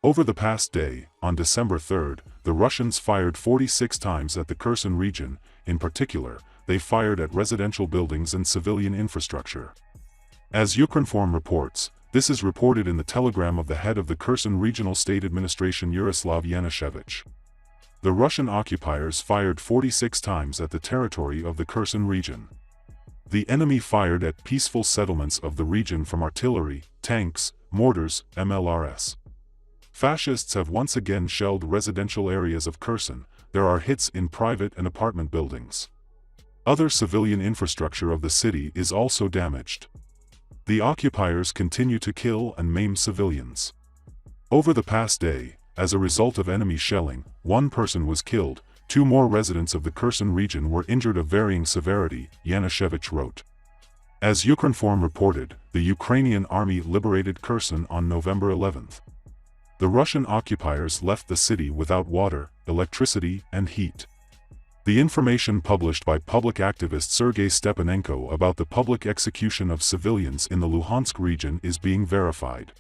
Over the past day, on December 3rd, the Russians fired 46 times at the Kherson region. In particular, they fired at residential buildings and civilian infrastructure. As Ukrinform reports, this is reported in the telegram of the head of the Kherson Regional State Administration Yaroslav Yanushevich. The Russian occupiers fired 46 times at the territory of the Kherson region. The enemy fired at peaceful settlements of the region from artillery, tanks, mortars, MLRS. Fascists have once again shelled residential areas of Kherson. There are hits in private and apartment buildings. Other civilian infrastructure of the city is also damaged. The occupiers continue to kill and maim civilians. Over the past day, as a result of enemy shelling, one person was killed, 2 more residents of the Kherson region were injured of varying severity, Yanushevich wrote. As Ukrinform reported, the Ukrainian army liberated Kherson on November 11th. The Russian occupiers left the city without water, electricity, and heat. The information published by public activist Sergei Stepanenko about the public execution of civilians in the Luhansk region is being verified.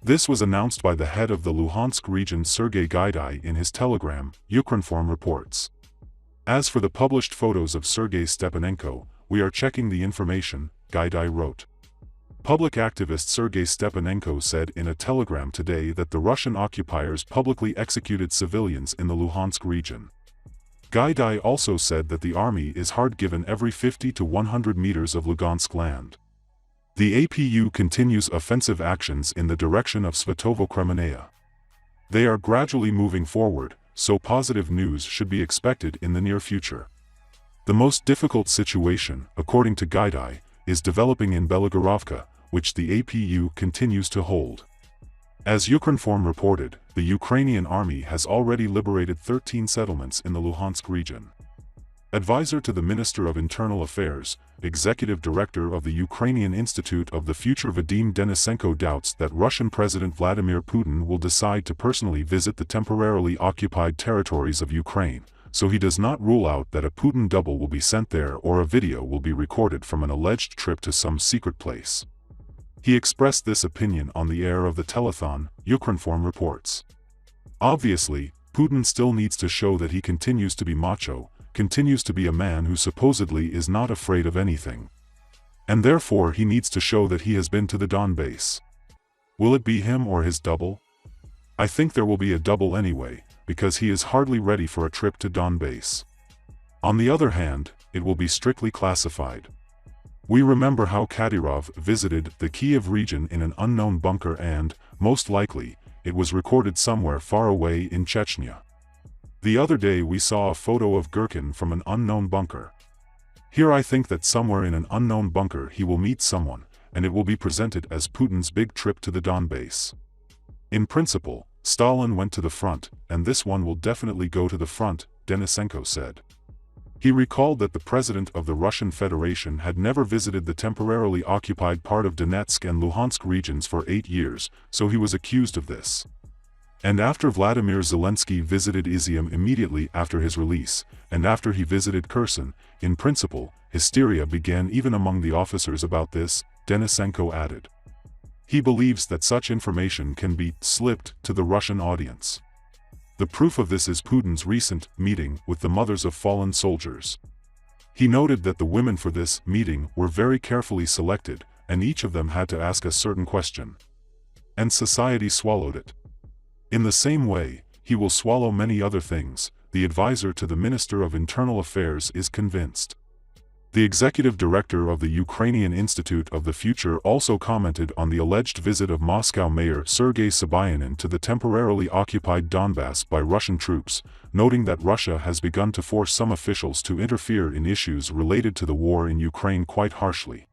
This was announced by the head of the Luhansk region Sergei Gaidai in his telegram, Ukrinform reports. As for the published photos of Sergei Stepanenko, we are checking the information, Gaidai wrote. Public activist Sergei Stepanenko said in a telegram today that the Russian occupiers publicly executed civilians in the Luhansk region. Gaidai also said that the army is hard given every 50 to 100 meters of Lugansk land. The APU continues offensive actions in the direction of Svatovo-Kremenaya. They are gradually moving forward, so positive news should be expected in the near future. The most difficult situation, according to Gaidai, is developing in Belagorovka, which the APU continues to hold. As Ukrinform reported, the Ukrainian army has already liberated 13 settlements in the Luhansk region. Advisor to the Minister of Internal Affairs, Executive Director of the Ukrainian Institute of the Future Vadim Denisenko doubts that Russian President Vladimir Putin will decide to personally visit the temporarily occupied territories of Ukraine, so he does not rule out that a Putin double will be sent there or a video will be recorded from an alleged trip to some secret place. He expressed this opinion on the air of the telethon, Ukrinform reports. Obviously, Putin still needs to show that he continues to be macho, continues to be a man who supposedly is not afraid of anything. And therefore he needs to show that he has been to the Donbass. Will it be him or his double? I think there will be a double anyway, because he is hardly ready for a trip to Donbass. On the other hand, it will be strictly classified. We remember how Kadyrov visited the Kiev region in an unknown bunker and, most likely, it was recorded somewhere far away in Chechnya. The other day we saw a photo of Gherkin from an unknown bunker. Here I think that somewhere in an unknown bunker he will meet someone, and it will be presented as Putin's big trip to the Donbass. In principle, Stalin went to the front, and this one will definitely go to the front, Denisenko said. He recalled that the president of the Russian Federation had never visited the temporarily occupied part of Donetsk and Luhansk regions for 8 years, so he was accused of this. And after Vladimir Zelensky visited Izium immediately after his release, and after he visited Kherson, in principle, hysteria began even among the officers about this, Denisenko added. He believes that such information can be slipped to the Russian audience. The proof of this is Putin's recent meeting with the mothers of fallen soldiers. He noted that the women for this meeting were very carefully selected, and each of them had to ask a certain question. And society swallowed it. In the same way, he will swallow many other things, the advisor to the Minister of Internal Affairs is convinced. The executive director of the Ukrainian Institute of the Future also commented on the alleged visit of Moscow Mayor Sergei Sobyanin to the temporarily occupied Donbass by Russian troops, noting that Russia has begun to force some officials to interfere in issues related to the war in Ukraine quite harshly.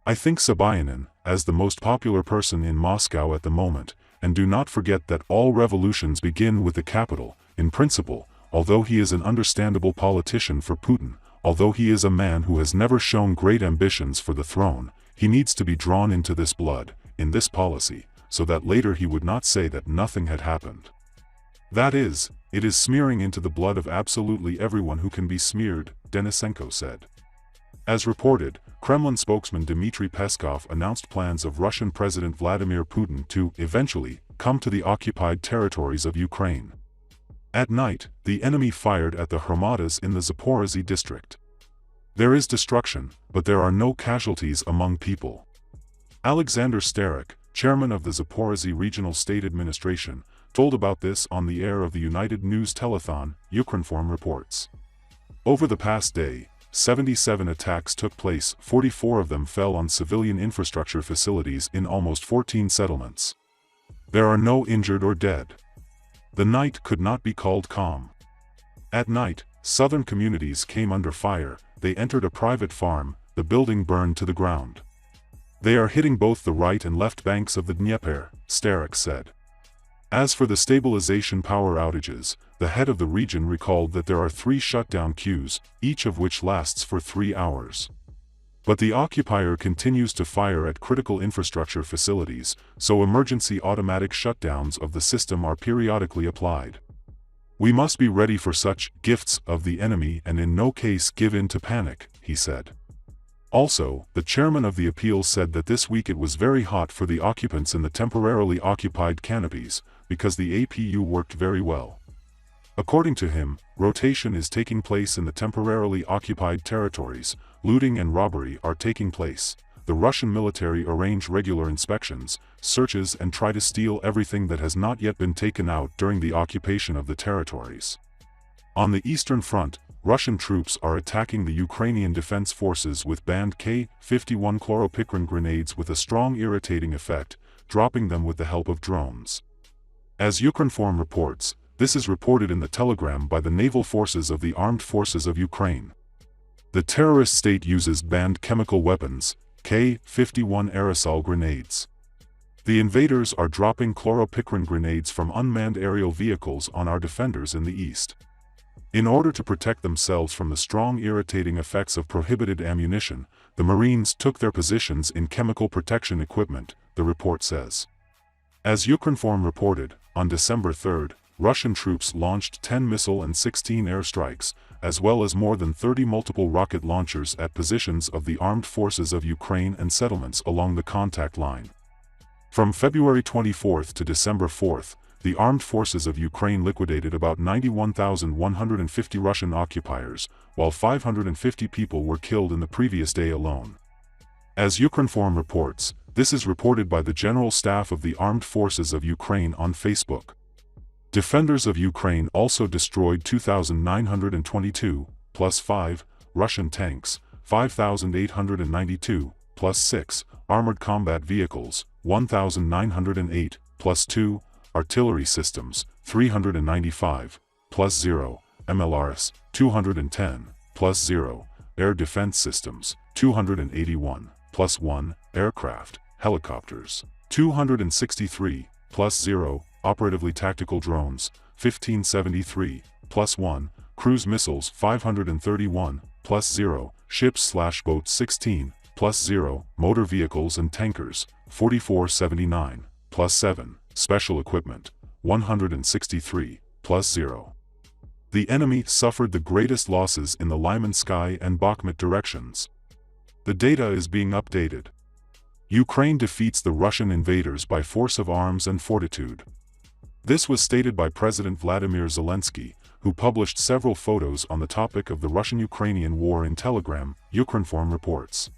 I think Sobyanin, as the most popular person in Moscow at the moment, and do not forget that all revolutions begin with the capital, in principle, although he is an understandable politician for Putin, although he is a man who has never shown great ambitions for the throne, he needs to be drawn into this blood, in this policy, so that later he would not say that nothing had happened. That is, it is smearing into the blood of absolutely everyone who can be smeared, Denisenko said. As reported, Kremlin spokesman Dmitry Peskov announced plans of Russian President Vladimir Putin to, eventually, come to the occupied territories of Ukraine. At night, the enemy fired at the Hromadas in the Zaporozhye district. There is destruction, but there are no casualties among people. Alexander Starik, chairman of the Zaporozhye Regional State Administration, told about this on the air of the United News telethon, Ukrinform reports. Over the past day, 77 attacks took place, 44 of them fell on civilian infrastructure facilities in almost 14 settlements. There are no injured or dead. The night could not be called calm. At night, southern communities came under fire, they entered a private farm, the building burned to the ground. They are hitting both the right and left banks of the Dnieper, Starik said. As for the stabilization power outages, the head of the region recalled that there are 3 shutdown queues, each of which lasts for 3 hours. But the occupier continues to fire at critical infrastructure facilities, so emergency automatic shutdowns of the system are periodically applied. We must be ready for such gifts of the enemy and in no case give in to panic, he said. Also, the chairman of the appeal said that this week it was very hot for the occupants in the temporarily occupied canopies, because the APU worked very well. According to him, rotation is taking place in the temporarily occupied territories, looting and robbery are taking place, the Russian military arrange regular inspections, searches and try to steal everything that has not yet been taken out during the occupation of the territories. On the Eastern Front, Russian troops are attacking the Ukrainian Defense Forces with banned K-51 chloropicrin grenades with a strong irritating effect, dropping them with the help of drones. As Ukrinform reports, this is reported in the telegram by the naval forces of the Armed Forces of Ukraine. The terrorist state uses banned chemical weapons, K-51 aerosol grenades. The invaders are dropping chloropicrin grenades from unmanned aerial vehicles on our defenders in the east. In order to protect themselves from the strong irritating effects of prohibited ammunition, the Marines took their positions in chemical protection equipment, the report says. As Ukrinform reported, on December 3, Russian troops launched 10 missile and 16 airstrikes, as well as more than 30 multiple rocket launchers at positions of the armed forces of Ukraine and settlements along the contact line. From February 24 to December 4, the armed forces of Ukraine liquidated about 91,150 Russian occupiers, while 550 people were killed in the previous day alone. As Ukrinform reports, this is reported by the General Staff of the Armed Forces of Ukraine on Facebook. Defenders of Ukraine also destroyed 2,922, plus 5, Russian tanks, 5,892, plus 6, armored combat vehicles, 1,908, plus 2, artillery systems, 395, plus 0, MLRS, 210, plus 0, air defense systems, 281, plus 1, aircraft, helicopters, 263, plus 0, operatively tactical drones, 1573, plus 1, cruise missiles 531, plus 0, ships/boats 16, plus 0, motor vehicles and tankers, 4479, plus 7, special equipment, 163, plus 0. The enemy suffered the greatest losses in the Lyman-Sky and Bakhmut directions. The data is being updated. Ukraine defeats the Russian invaders by force of arms and fortitude. This was stated by President Vladimir Zelensky, who published several photos on the topic of the Russian-Ukrainian war in Telegram, Ukrinform reports.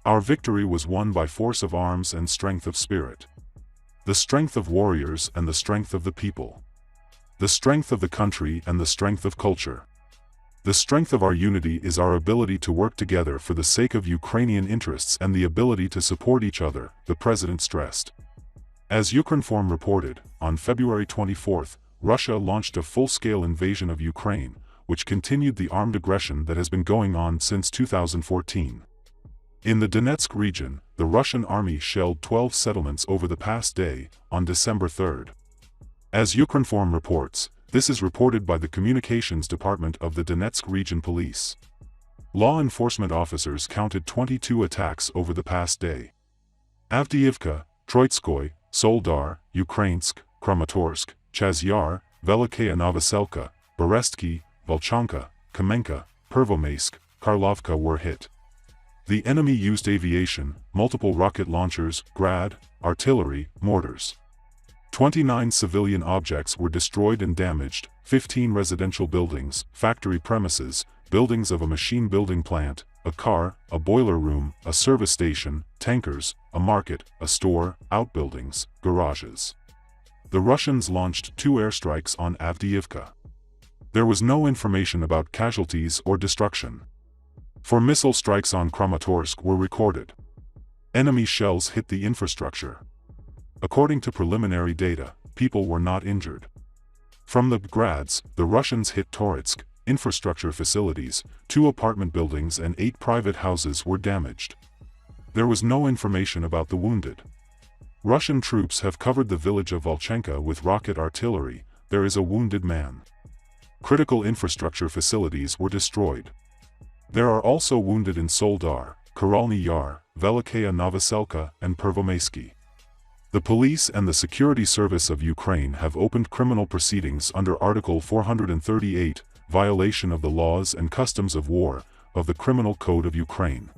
Our victory was won by force of arms and strength of spirit. The strength of warriors and the strength of the people. The strength of the country and the strength of culture. The strength of our unity is our ability to work together for the sake of Ukrainian interests and the ability to support each other, the president stressed. As Ukrinform reported, on February 24, Russia launched a full-scale invasion of Ukraine, which continued the armed aggression that has been going on since 2014. In the Donetsk region, the Russian army shelled 12 settlements over the past day, on December 3. As Ukrinform reports, this is reported by the Communications Department of the Donetsk Region Police. Law enforcement officers counted 22 attacks over the past day. Avdiivka, Troitskoy, Soldar, Ukrainsk, Kramatorsk, Chazyar, Velikaya Novoselka, Berestki, Volchanka, Kamenka, Pervomaisk, Karlovka were hit. The enemy used aviation, multiple rocket launchers, Grad, artillery, mortars. 29 civilian objects were destroyed and damaged, 15 residential buildings, factory premises, buildings of a machine building plant, a car, a boiler room, a service station, tankers, a market, a store, outbuildings, garages. The Russians launched 2 airstrikes on Avdiivka. There was no information about casualties or destruction. 4 missile strikes on Kramatorsk were recorded. Enemy shells hit the infrastructure. According to preliminary data, people were not injured. From the Grads, the Russians hit Toretsk, infrastructure facilities, 2 apartment buildings and 8 private houses were damaged. There was no information about the wounded. Russian troops have covered the village of Volchenka with rocket artillery. There is a wounded man. Critical infrastructure facilities were destroyed. There are also wounded in Soldar, Koralny Yar, Velikaya Novoselka, and Pervomaysky. The police and the security service of Ukraine have opened criminal proceedings under Article 438, violation of the laws and customs of war, of the Criminal Code of Ukraine.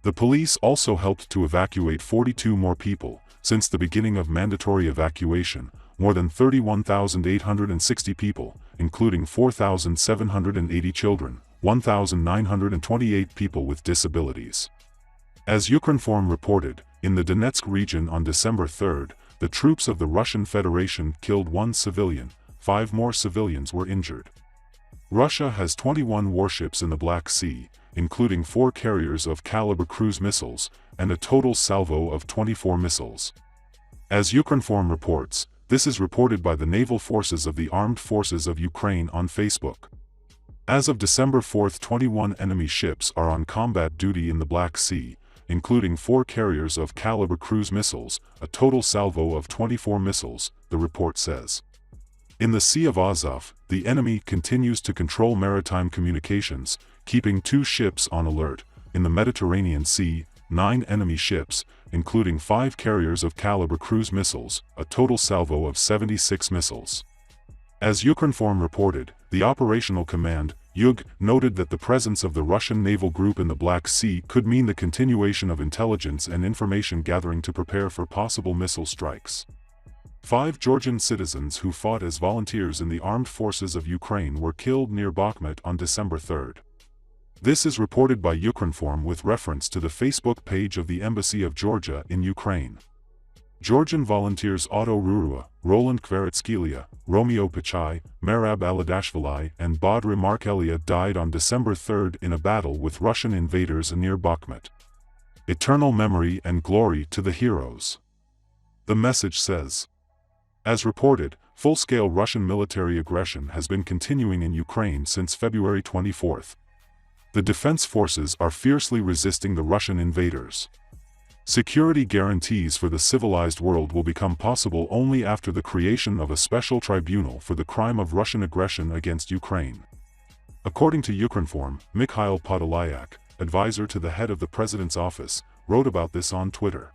The police also helped to evacuate 42 more people. Since the beginning of mandatory evacuation, more than 31,860 people, including 4,780 children, 1,928 people with disabilities. As Ukrinform reported, in the Donetsk region on December 3, the troops of the Russian Federation killed 1 civilian, 5 more civilians were injured. Russia has 21 warships in the Black Sea, including 4 carriers of Kalibr cruise missiles, and a total salvo of 24 missiles. As Ukrinform reports, this is reported by the Naval Forces of the Armed Forces of Ukraine on Facebook. As of December 4, 21 enemy ships are on combat duty in the Black Sea, including 4 carriers of Kalibr cruise missiles, a total salvo of 24 missiles, the report says. In the Sea of Azov, the enemy continues to control maritime communications, keeping 2 ships on alert. In the Mediterranean Sea, 9 enemy ships, including 5 carriers of Kalibr cruise missiles, a total salvo of 76 missiles. As Ukrinform reported, the Operational Command, UG, noted that the presence of the Russian naval group in the Black Sea could mean the continuation of intelligence and information gathering to prepare for possible missile strikes. 5 Georgian citizens who fought as volunteers in the armed forces of Ukraine were killed near Bakhmut on December 3. This is reported by Ukrinform with reference to the Facebook page of the Embassy of Georgia in Ukraine. Georgian volunteers Otto Rurua, Roland Kvaratskhelia, Romeo Pichai, Merab Aladashvili and Badr Markelia died on December 3 in a battle with Russian invaders near Bakhmut. Eternal memory and glory to the heroes. The message says. As reported, full-scale Russian military aggression has been continuing in Ukraine since February 24. The defense forces are fiercely resisting the Russian invaders. Security guarantees for the civilized world will become possible only after the creation of a special tribunal for the crime of Russian aggression against Ukraine. According to Ukrinform, Mikhail Podolyak, advisor to the head of the president's office, wrote about this on Twitter.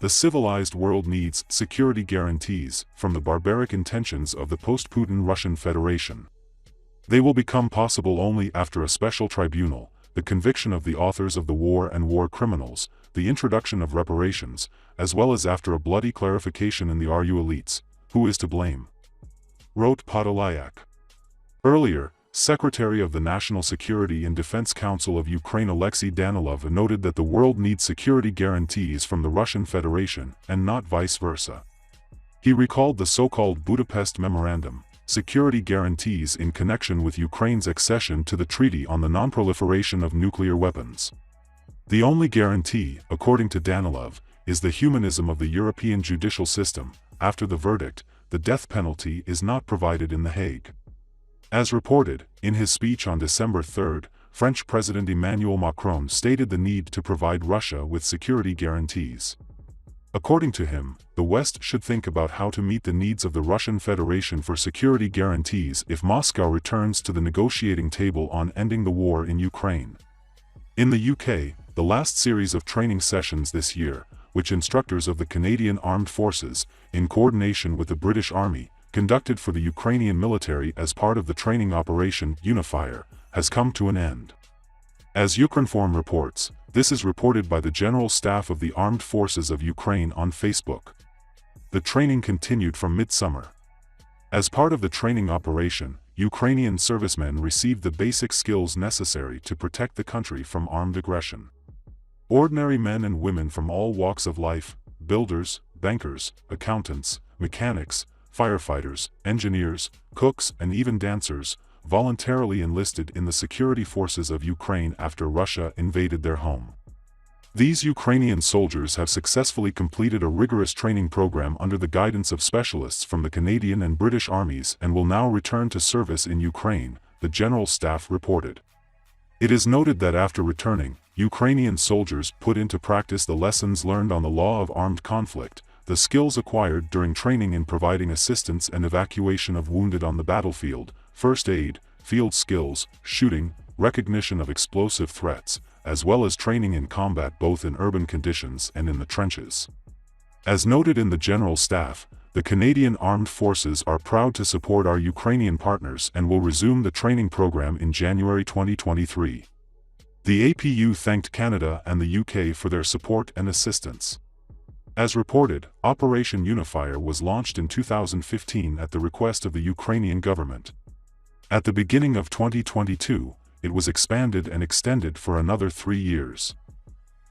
The civilized world needs security guarantees from the barbaric intentions of the post-Putin Russian Federation. They will become possible only after a special tribunal, the conviction of the authors of the war and war criminals, the introduction of reparations, as well as after a bloody clarification in the RU elites, who is to blame, wrote Podolyak. Earlier, Secretary of the National Security and Defense Council of Ukraine Alexei Danilov noted that the world needs security guarantees from the Russian Federation, and not vice versa. He recalled the so-called Budapest Memorandum, security guarantees in connection with Ukraine's accession to the Treaty on the Non-Proliferation of Nuclear Weapons. The only guarantee, according to Danilov, is the humanism of the European judicial system. After the verdict, the death penalty is not provided in The Hague. As reported, in his speech on December 3, French President Emmanuel Macron stated the need to provide Russia with security guarantees. According to him, the West should think about how to meet the needs of the Russian Federation for security guarantees if Moscow returns to the negotiating table on ending the war in Ukraine. In the UK, the last series of training sessions this year, which instructors of the Canadian Armed Forces, in coordination with the British Army, conducted for the Ukrainian military as part of the training operation Unifier, has come to an end. As Ukrinform reports, this is reported by the General Staff of the Armed Forces of Ukraine on Facebook. The training continued from midsummer. As part of the training operation, Ukrainian servicemen received the basic skills necessary to protect the country from armed aggression. Ordinary men and women from all walks of life, builders, bankers, accountants, mechanics, firefighters, engineers, cooks, and even dancers, voluntarily enlisted in the security forces of Ukraine after Russia invaded their home. These Ukrainian soldiers have successfully completed a rigorous training program under the guidance of specialists from the Canadian and British armies and will now return to service in Ukraine, the General Staff reported. It is noted that after returning, Ukrainian soldiers put into practice the lessons learned on the law of armed conflict, the skills acquired during training in providing assistance and evacuation of wounded on the battlefield, first aid, field skills, shooting, recognition of explosive threats, as well as training in combat both in urban conditions and in the trenches. As noted in the General Staff, the Canadian Armed Forces are proud to support our Ukrainian partners and will resume the training program in January 2023. The APU thanked Canada and the UK for their support and assistance. As reported, Operation Unifier was launched in 2015 at the request of the Ukrainian government. At the beginning of 2022, it was expanded and extended for another 3 years.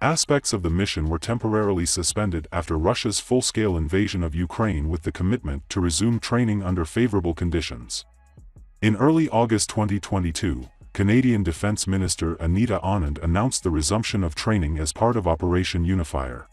Aspects of the mission were temporarily suspended after Russia's full-scale invasion of Ukraine with the commitment to resume training under favorable conditions. In early August 2022, Canadian Defence Minister Anita Anand announced the resumption of training as part of Operation Unifier.